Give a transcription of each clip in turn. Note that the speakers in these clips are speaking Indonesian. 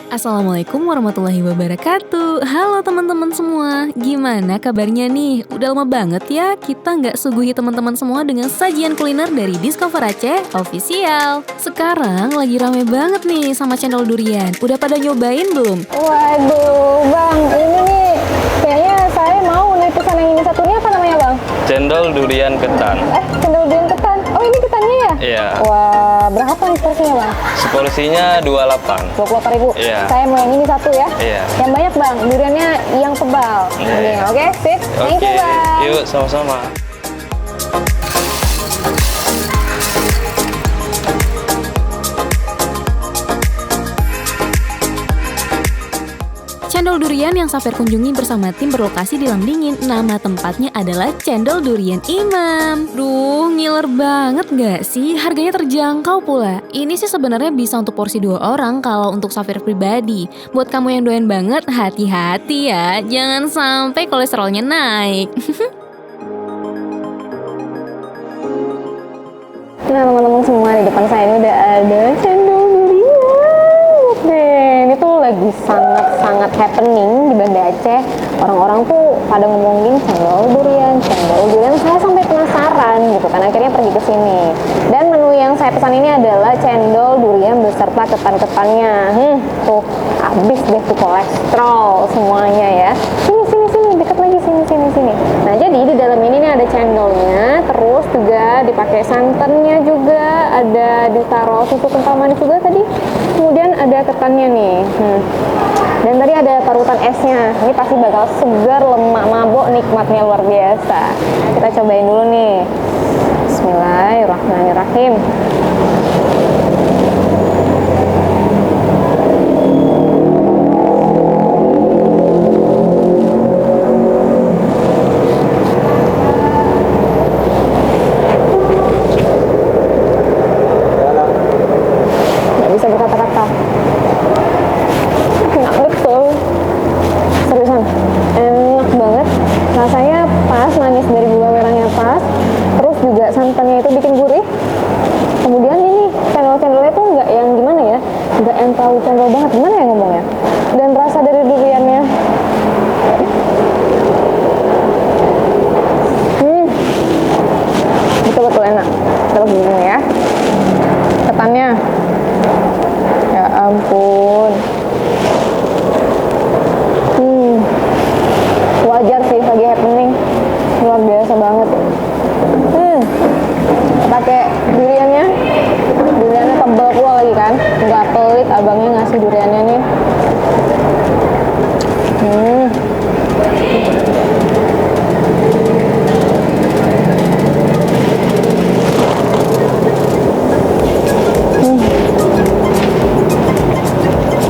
Assalamualaikum warahmatullahi wabarakatuh. Halo teman-teman semua, gimana kabarnya nih? Udah lama banget ya kita nggak suguhi teman-teman semua dengan sajian kuliner dari Discover Aceh Official. Sekarang lagi rame banget nih sama channel durian. Udah pada nyobain belum? Waduh, Bang, ini nih kayaknya saya mau naik pesan yang ini. Satunya apa namanya, Bang? Cendol durian ketan. Cendol durian ketan. Oh, ini ketannya ya? Iya. Wah, berapa nih porsinya, Bang? Seporsinya 28. 28.000. Iya. Saya mau yang ini satu ya. Iya. Yang banyak, Bang. Duriannya yang tebal. Iya. Oke, sip. Thank you, Bang. Yuk sama-sama. Cendol durian yang Safir kunjungi bersama tim berlokasi di Lamdingin. Nama tempatnya adalah Cendol Durian Imam. Duh, ngiler banget gak sih? Harganya terjangkau pula. Ini sih sebenarnya bisa untuk porsi 2 orang kalau untuk Safir pribadi. Buat kamu yang doyan banget, hati-hati ya. Jangan sampai kolesterolnya naik. Nah, teman-teman semua, di depan saya ini udah ada cendol durian. Ini tuh lagi sangat happening di Banda Aceh. Orang-orang tuh pada ngomongin cendol durian. Saya sampai penasaran gitu kan, akhirnya pergi ke sini. Dan menu yang saya pesan ini adalah cendol durian beserta ketan-ketannya. Tuh habis deh tuh kolesterol semuanya ya. Sini, deket lagi sini. Nah, jadi di dalam ini nih ada cendolnya, terus juga dipakai santannya juga, ada ditaruh susu kental manis juga tadi. Kemudian ada ketannya nih. Dan tadi ada parutan esnya. Ini pasti bakal segar, lemak, mabok, nikmatnya luar biasa. Kita cobain dulu nih. Bismillahirrahmanirrahim. Nggak bisa berkata-kata. Enak betul. Seriusan, enak banget. Rasanya pas, manis dari gula merahnya pas. Terus juga santannya itu bikin gurih. Kemudian ini cendol-cendolnya tuh nggak yang gimana ya, nggak yang terlalu cendol banget, gimana ya ngomongnya. Dan rasa dari duriannya, betul-betul enak. Terus gini ya, ketannya, ya ampun. Wajar sih lagi happening, luar biasa banget. Pakai duriannya tebal pula lagi kan, nggak pelit abangnya ngasih duriannya nih.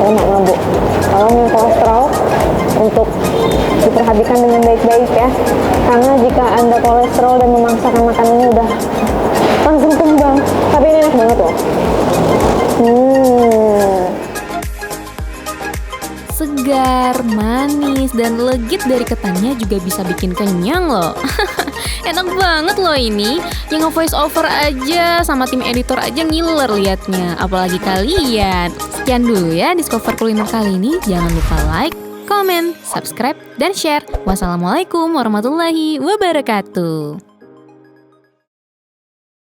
Enak mabuk. Kalau yang kolesterol untuk diperhatikan dengan baik-baik ya, karena jika Anda kolesterol dan memaksakan makan ini udah langsung tumbang. Tapi ini enak banget loh. Segar, manis, dan legit dari ketannya juga bisa bikin kenyang loh. Enak banget loh ini. Yang nge-voice over aja sama tim editor aja ngiler liatnya. Apalagi kalian. Sekian dulu ya Discover Kuliner kali ini. Jangan lupa like, komen, subscribe, dan share. Wassalamualaikum warahmatullahi wabarakatuh.